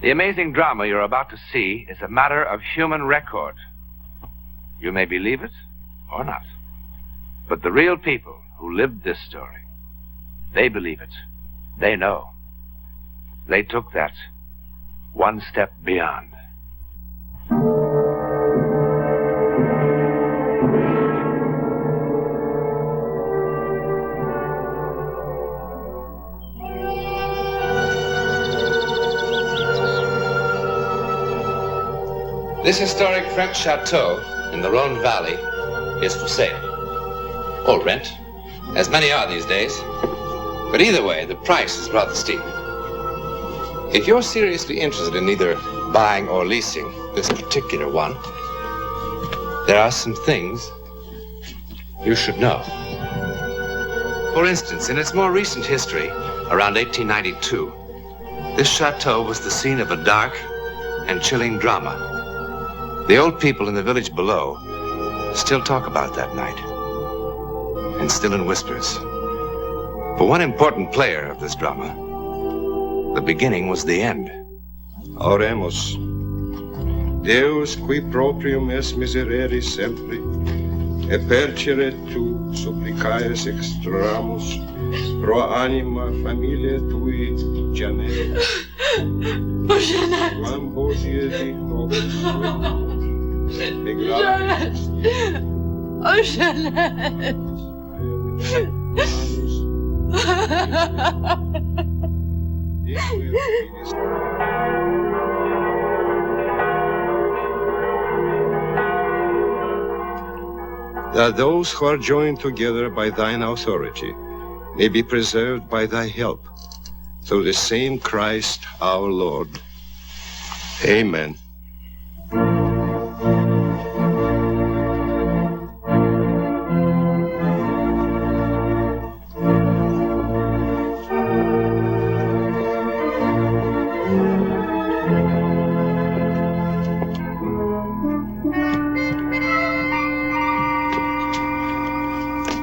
The amazing drama you're about to see is a matter of human record. You may believe it or not. But the real people who lived this story, they believe it. They know. They took that one step beyond. This historic French chateau in the Rhone Valley is for sale. Or rent, as many are these days. But either way, the price is rather steep. If you're seriously interested in either buying or leasing this particular one, there are some things you should know. For instance, in its more recent history, around 1892, this chateau was the scene of a dark and chilling drama. The old people in the village below still talk about that night, and still in whispers. For one important player of this drama, the beginning was the end. Oremus. Deus qui proprium es miserere sempre, e percere tu supplicaes extramus, pro anima familiae tui, Janet. Oh, Janet. Quam bosie di nobis Janet. Oh, Janet. That those who are joined together by thine authority may be preserved by thy help, through the same Christ our Lord. Amen.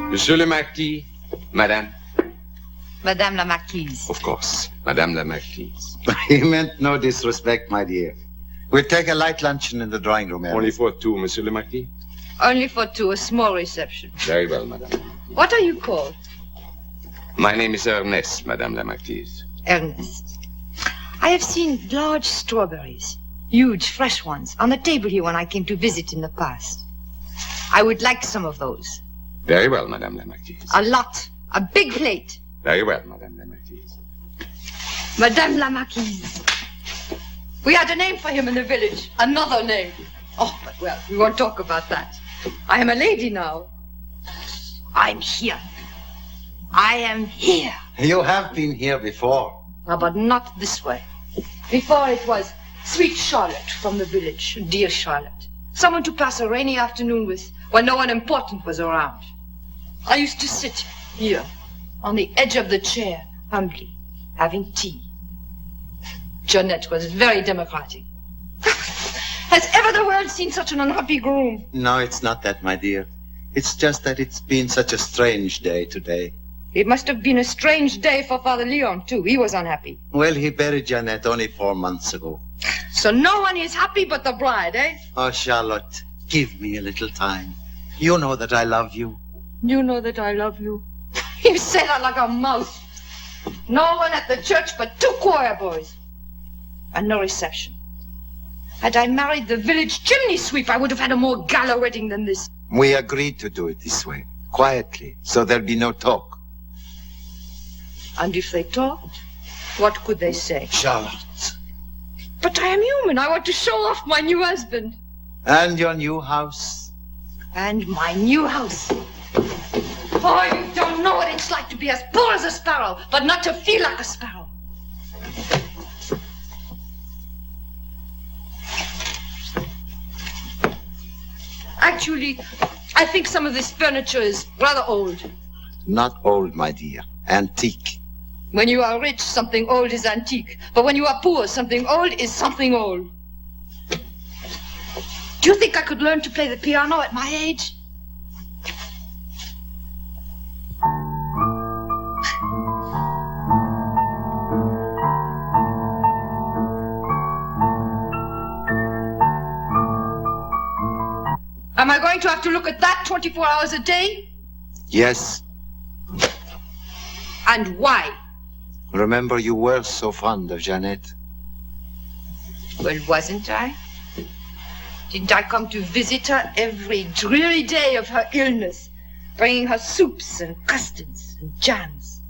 Monsieur le Marquis, Madame. Madame la Marquise. Of course, Madame la Marquise. He meant no disrespect, my dear. We'll take a light luncheon in the drawing room area. Only for two, Monsieur le Marquis? Only for two, a small reception. Very well, Madame. What are you called? My name is Ernest, Madame la Marquise. Ernest. I have seen large strawberries, huge, fresh ones, on the table here when I came to visit in the past. I would like some of those. Very well, Madame la Marquise. A lot. A big plate. Very well, Madame la Marquise. Madame la Marquise. We had a name for him in the village. Another name. Oh, but well, we won't talk about that. I am a lady now. I'm here. I am here. You have been here before. No, but not this way. Before it was sweet Charlotte from the village. Dear Charlotte. Someone to pass a rainy afternoon with when no one important was around. I used to sit here on the edge of the chair, humbly, having tea. Jeanette was very democratic. Has ever the world seen such an unhappy groom? No, it's not that, my dear. It's just that it's been such a strange day today. It must have been a strange day for Father Leon, too. He was unhappy. Well, he buried Jeanette only 4 months ago. So no one is happy but the bride, eh? Oh, Charlotte, give me a little time. You know that I love you. You know that I love you. You say that like a mouse. No one at the church but 2 choir boys. And no reception. Had I married the village chimney sweep, I would have had a more gala wedding than this. We agreed to do it this way, quietly, so there'll be no talk. And if they talked, what could they say? Charlotte. But I am human. I want to show off my new husband. And your new house. And my new house. Oh, you don't know what it's like to be as poor as a sparrow, but not to feel like a sparrow. Actually, I think some of this furniture is rather old. Not old, my dear. Antique. When you are rich, something old is antique. But when you are poor, something old is something old. Do you think I could learn to play the piano at my age? going to have to look at that 24 hours a day? Yes. And why? Remember, you were so fond of Jeannette. Well, wasn't I? Didn't I come to visit her every dreary day of her illness, bringing her soups and custards and jams,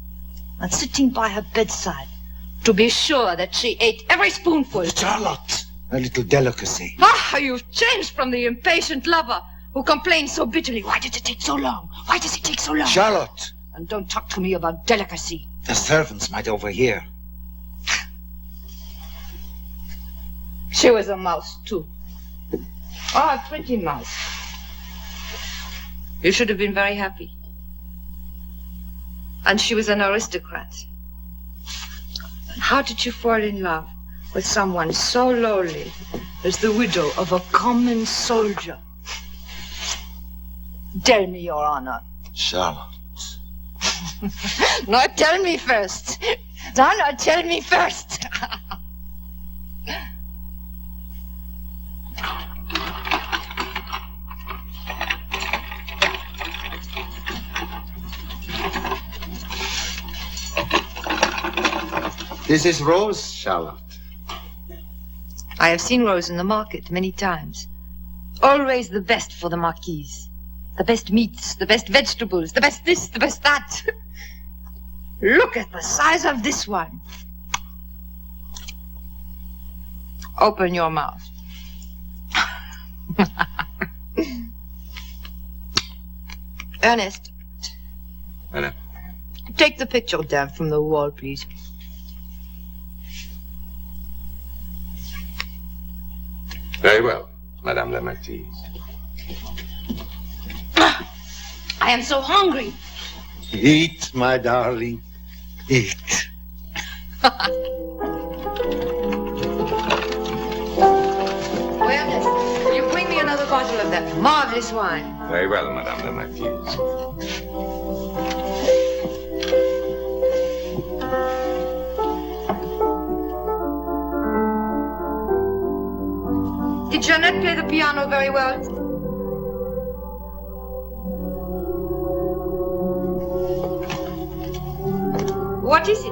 and sitting by her bedside to be sure that she ate every spoonful? Charlotte, a little delicacy. Ah, you've changed from the impatient lover who complains so bitterly. Why did it take so long? Why does it take so long? Charlotte! And don't talk to me about delicacy. The servants might overhear. She was a mouse, too. Oh, a pretty mouse. You should have been very happy. And she was an aristocrat. How did you fall in love with someone so lowly as the widow of a common soldier? Tell me, Your Honor. Charlotte. No, tell me first. No, tell me first. This is Rose, Charlotte. I have seen Rose in the market many times. Always the best for the marquise. The best meats, the best vegetables, the best this, the best that. Look at the size of this one. Open your mouth. Ernest. Madame. Take the picture down from the wall, please. Very well, Madame la Marquise. I am so hungry. Eat, my darling. Eat. Ernest, will you bring me another bottle of that marvelous wine? Very well, Madame la Marquise. Did Jeannette play the piano very well? What is it?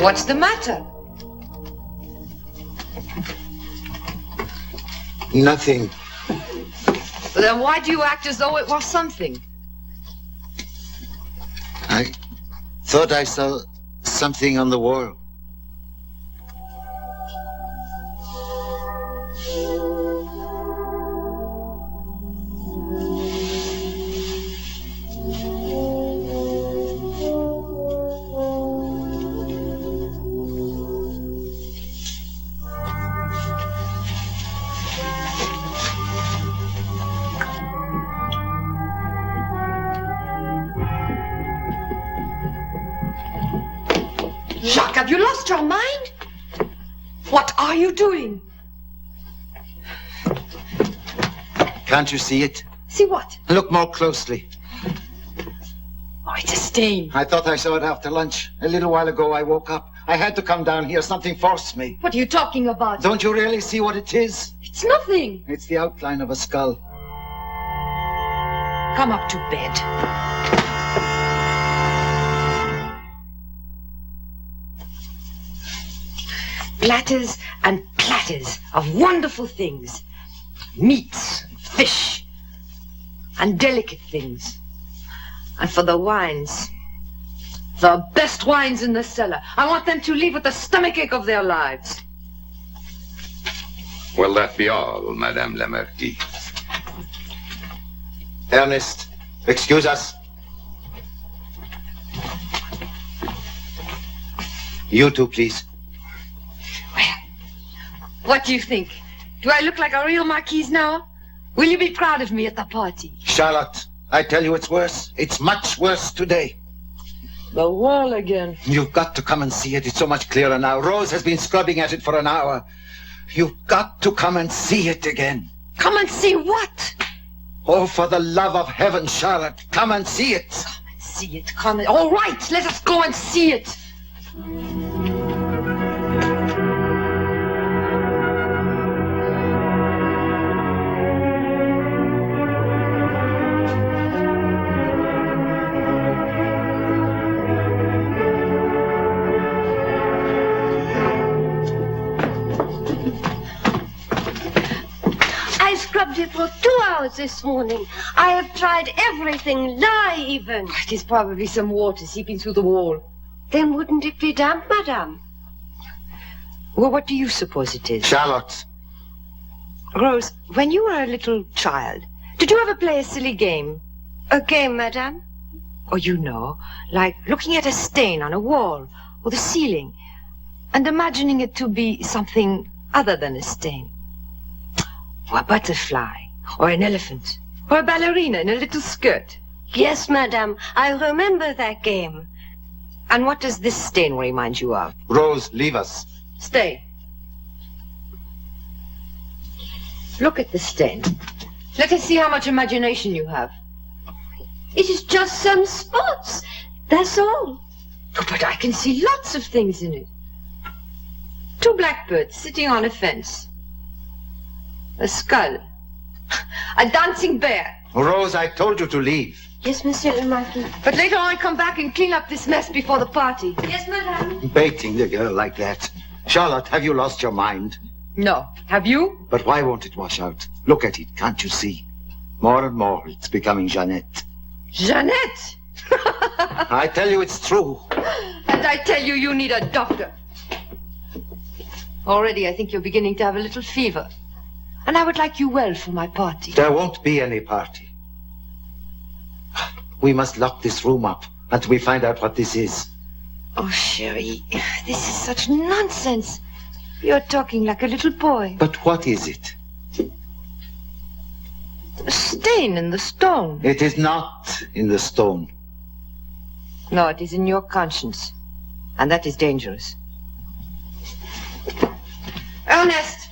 What's the matter? Nothing. Then why do you act as though it was something? I thought I saw something on the wall. Jacques, have you lost your mind? What are you doing? Can't you see it? See what? Look more closely. Oh, it's a stain. I thought I saw it after lunch. A little while ago I woke up. I had to come down here. Something forced me. What are you talking about? Don't you really see what it is? It's nothing. It's the outline of a skull. Come up to bed. Platters and platters of wonderful things. Meats, fish, and delicate things. And for the wines, the best wines in the cellar. I want them to leave with the stomachache of their lives. Will that be all, Madame la Marquise? Ernest, excuse us. You too, please. What do you think? Do I look like a real marquise now? Will you be proud of me at the party? Charlotte, I tell you it's worse. It's much worse today. The wall again. You've got to come and see it. It's so much clearer now. Rose has been scrubbing at it for an hour. You've got to come and see it again. Come and see what? Oh, for the love of heaven, Charlotte, come and see it. Come and see it, come and... All right, let us go and see it. I scrubbed it for 2 hours this morning. I have tried everything, lye even. It is probably some water seeping through the wall. Then wouldn't it be damp, madame? Well, what do you suppose it is? Charlotte. Rose, when you were a little child, did you ever play a silly game? A game, madame? Or you know, like looking at a stain on a wall or the ceiling and imagining it to be something other than a stain? Or a butterfly, or an elephant, or a ballerina in a little skirt. Yes, madame, I remember that game. And what does this stain remind you of? Rose, leave us. Stay. Look at the stain. Let us see how much imagination you have. It is just some spots, that's all. Oh, but I can see lots of things in it. 2 blackbirds sitting on a fence. A skull. A dancing bear. Rose, I told you to leave. Yes, Monsieur le Marquis. But later on, come back and clean up this mess before the party. Yes, madame. Baiting the girl like that. Charlotte, have you lost your mind? No. Have you? But why won't it wash out? Look at it, can't you see? More and more, it's becoming Jeannette. Jeannette! I tell you it's true. And I tell you, you need a doctor. Already, I think you're beginning to have a little fever. And I would like you well for my party. There won't be any party. We must lock this room up until we find out what this is. Oh, Sherry, this is such nonsense. You're talking like a little boy. But what is it? A stain in the stone. It is not in the stone. No, it is in your conscience. And that is dangerous. Ernest!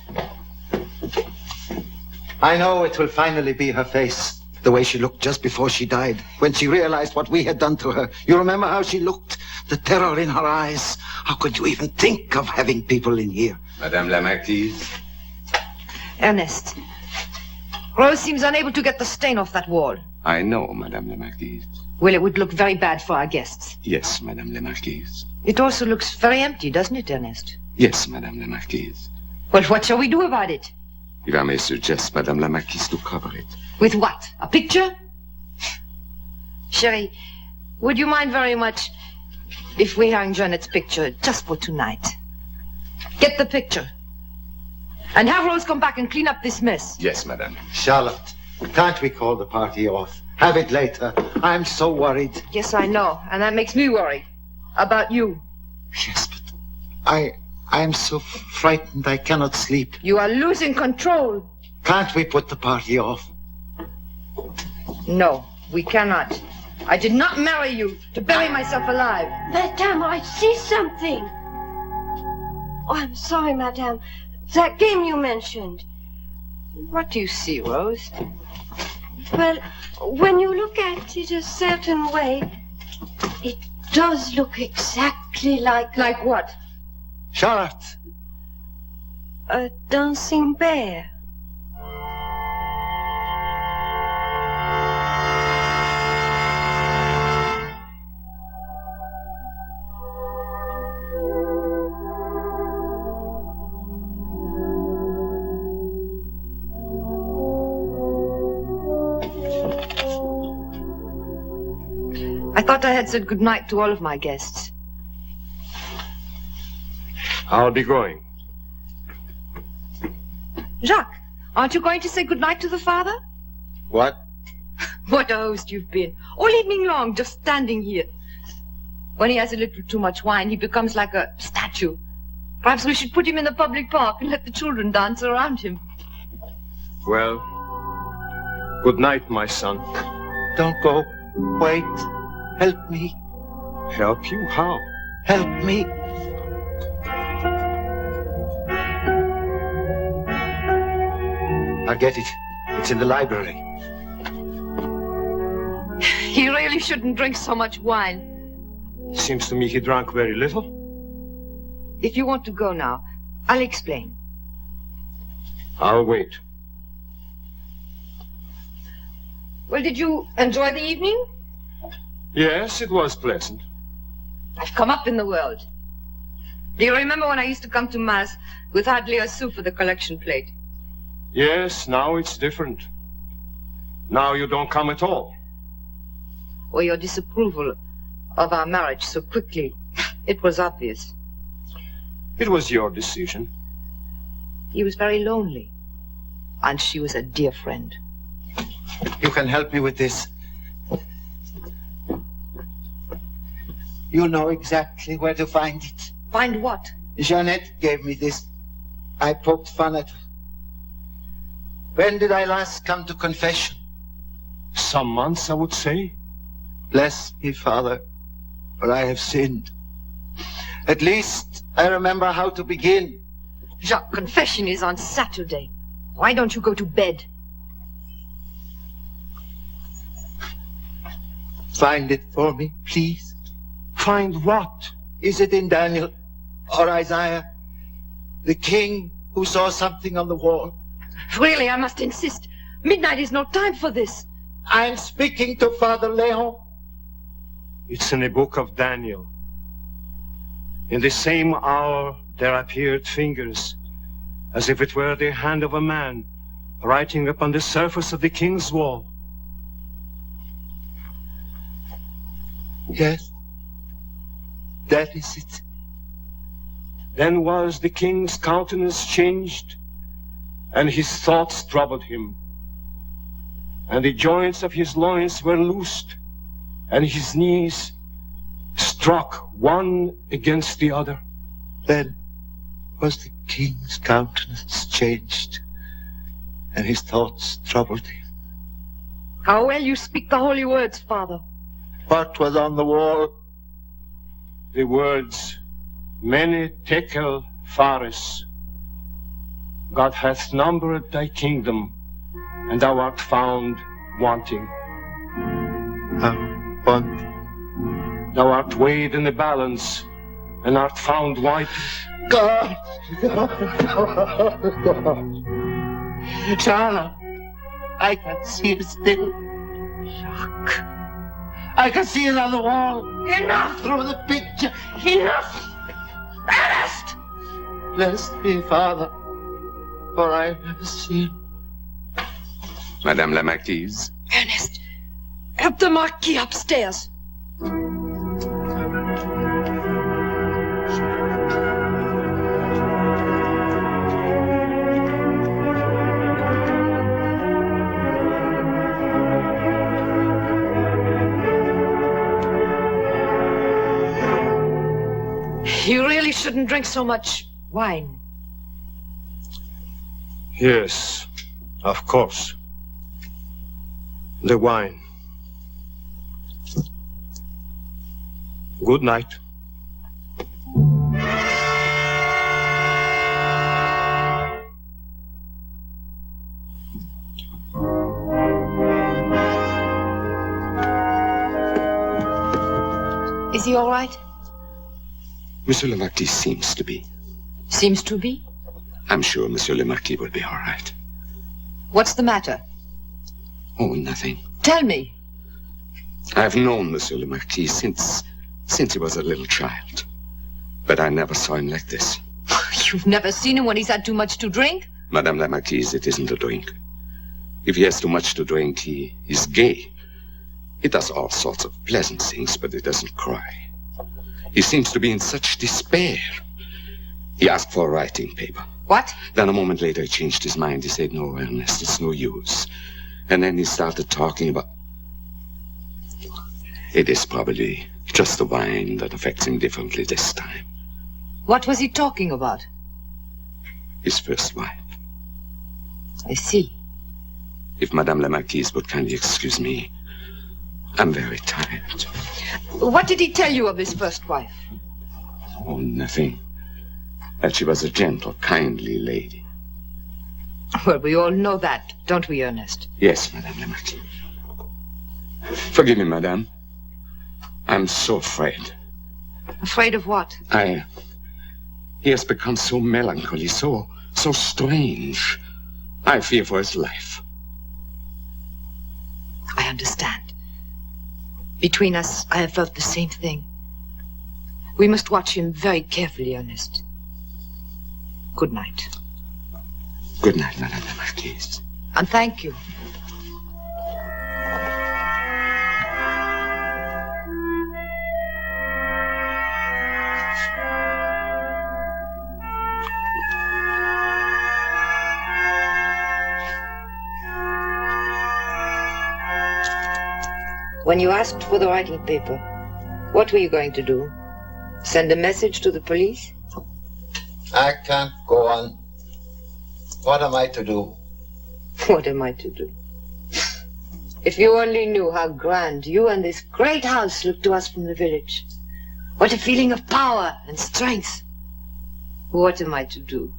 I know it will finally be her face. The way she looked just before she died, when she realized what we had done to her. You remember how she looked? The terror in her eyes. How could you even think of having people in here? Madame la Marquise. Ernest. Rose seems unable to get the stain off that wall. I know, Madame la Marquise. Well, it would look very bad for our guests. Yes, Madame la Marquise. It also looks very empty, doesn't it, Ernest? Yes, Madame la Marquise. Well, what shall we do about it? If I may suggest, Madame la Marquise, to cover it. With what? A picture? Sherry, would you mind very much if we hang Jeanette's picture just for tonight? Get the picture. And have Rose come back and clean up this mess. Yes, Madame. Charlotte, can't we call the party off? Have it later. I'm so worried. Yes, I know. And that makes me worry. About you. Yes, but I'm so frightened I cannot sleep. You are losing control. Can't we put the party off? No, we cannot. I did not marry you to bury myself alive. Madame, I see something. Oh, I'm sorry, madame. That game you mentioned. What do you see, Rose? Well, when you look at it a certain way, it does look exactly like... Like what? Charlotte! A dancing bear. I thought I had said good night to all of my guests. I'll be going. Jacques, aren't you going to say good night to the father? What? What a host you've been. All evening long, just standing here. When he has a little too much wine, he becomes like a statue. Perhaps we should put him in the public park and let the children dance around him. Well, good night, my son. Don't go. Wait. Help me. Help you? How? Help me. I'll get it. It's in the library. He really shouldn't drink so much wine. Seems to me he drank very little. If you want to go now, I'll explain. I'll wait. Well, did you enjoy the evening? Yes, it was pleasant. I've come up in the world. Do you remember when I used to come to Mass with hardly a sou for the collection plate? Yes, now it's different. Now you don't come at all. Or your disapproval of our marriage so quickly. It was obvious. It was your decision. He was very lonely. And she was a dear friend. You can help me with this. You know exactly where to find it. Find what? Jeanette gave me this. I poked fun at her. When did I last come to confession? Some months, I would say. Bless me, Father, for I have sinned. At least I remember how to begin. Jacques, confession is on Saturday. Why don't you go to bed? Find it for me, please. Find what? Is it in Daniel or Isaiah? The king who saw something on the wall? Really, I must insist. Midnight is no time for this. I'm speaking to Father Leon. It's in the book of Daniel. In the same hour there appeared fingers, as if it were the hand of a man, writing upon the surface of the king's wall. Yes, that is it. Then was the king's countenance changed, and his thoughts troubled him. And the joints of his loins were loosed, and his knees struck one against the other. Then was the king's countenance changed, and his thoughts troubled him. How well you speak the holy words, Father. What was on the wall? The words, Mene tekel phares. God hath numbered thy kingdom, and thou art found wanting. Wanting? Thou art weighed in the balance, and art found white. God! Charlotte, I can see it still. Jacques. I can see it on the wall. Enough! Through the picture. Enough! Ernest! Bless me, Father, for I have never seen. Madame la Marquise. Ernest, help the Marquis upstairs. You really shouldn't drink so much wine. Yes, of course. The wine. Good night. Is he all right? Monsieur le Marquis seems to be. Seems to be. I'm sure Monsieur le Marquis will be all right. What's the matter? Oh, nothing. Tell me. I've known Monsieur le Marquis since he was a little child. But I never saw him like this. You've never seen him when he's had too much to drink? Madame la Marquise, it isn't a drink. If he has too much to drink, he is gay. He does all sorts of pleasant things, but he doesn't cry. He seems to be in such despair. He asked for a writing paper. What? Then a moment later, he changed his mind. He said, no, Ernest, it's no use. And then he started talking about... It is probably just the wine that affects him differently this time. What was he talking about? His first wife. I see. If Madame la Marquise would kindly excuse me, I'm very tired. What did he tell you of his first wife? Oh, nothing. That she was a gentle, kindly lady. Well, we all know that, don't we, Ernest? Yes, Madame la Marquise. Forgive me, madame. I'm so afraid. Afraid of what? He has become so melancholy, so strange. I fear for his life. I understand. Between us, I have felt the same thing. We must watch him very carefully, Ernest. Good night. Good night, Madame la Marquise. And thank you. When you asked for the writing paper, what were you going to do? Send a message to the police? I can't go on. What am I to do? What am I to do? If you only knew how grand you and this great house look to us from the village. What a feeling of power and strength. What am I to do?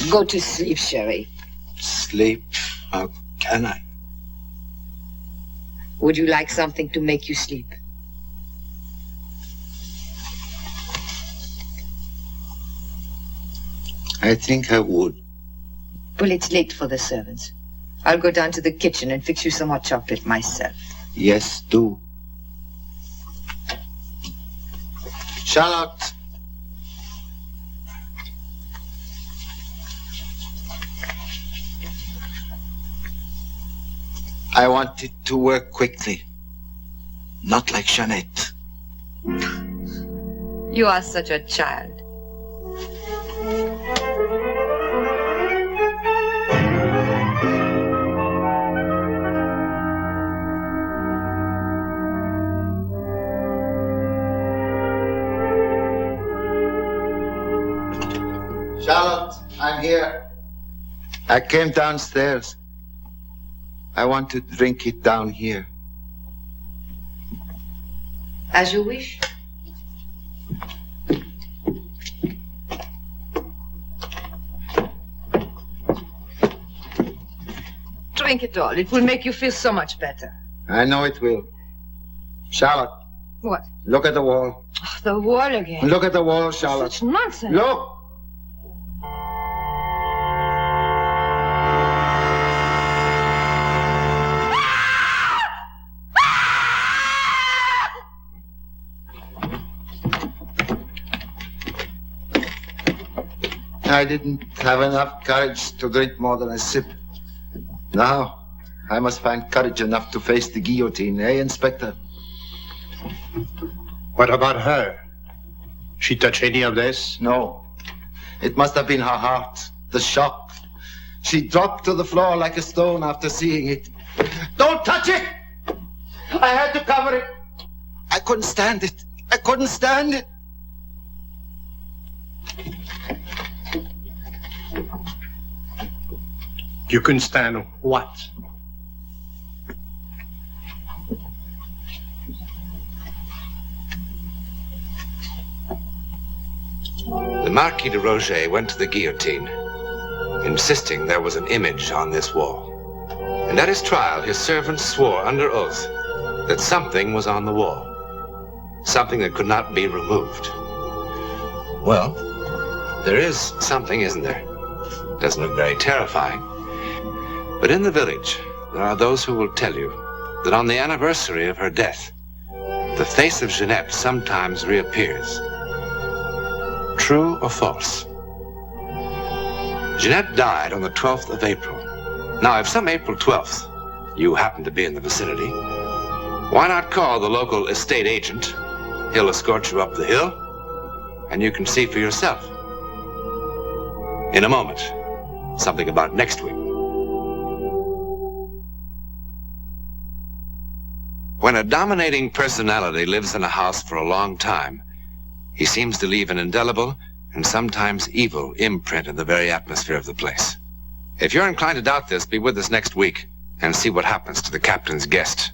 Go to sleep, Sherry. Sleep? How can I? Would you like something to make you sleep? I think I would. Well, it's late for the servants. I'll go down to the kitchen and fix you some hot chocolate myself. Yes, do. Charlotte. I want it to work quickly. Not like Jeanette. You are such a child. Charlotte, I'm here. I came downstairs. I want to drink it down here. As you wish. Drink it all. It will make you feel so much better. I know it will. Charlotte. What? Look at the wall. Oh, the wall again. Look at the wall, Charlotte. Such nonsense. Look! I didn't have enough courage to drink more than a sip. Now, I must find courage enough to face the guillotine, eh, Inspector? What about her? She touch any of this? No. It must have been her heart, the shock. She dropped to the floor like a stone after seeing it. Don't touch it! I had to cover it. I couldn't stand it. I couldn't stand it. You couldn't stand what? The Marquis de Roget went to the guillotine, insisting there was an image on this wall. And at his trial, his servants swore under oath that something was on the wall. Something that could not be removed. Well, there is something, isn't there? Doesn't look very terrifying. But in the village, there are those who will tell you that on the anniversary of her death, the face of Jeanette sometimes reappears. True or false? Jeanette died on the 12th of April. Now, if some April 12th you happen to be in the vicinity, why not call the local estate agent? He'll escort you up the hill, and you can see for yourself. In a moment, something about next week. When a dominating personality lives in a house for a long time, he seems to leave an indelible and sometimes evil imprint in the very atmosphere of the place. If you're inclined to doubt this, be with us next week and see what happens to the captain's guest.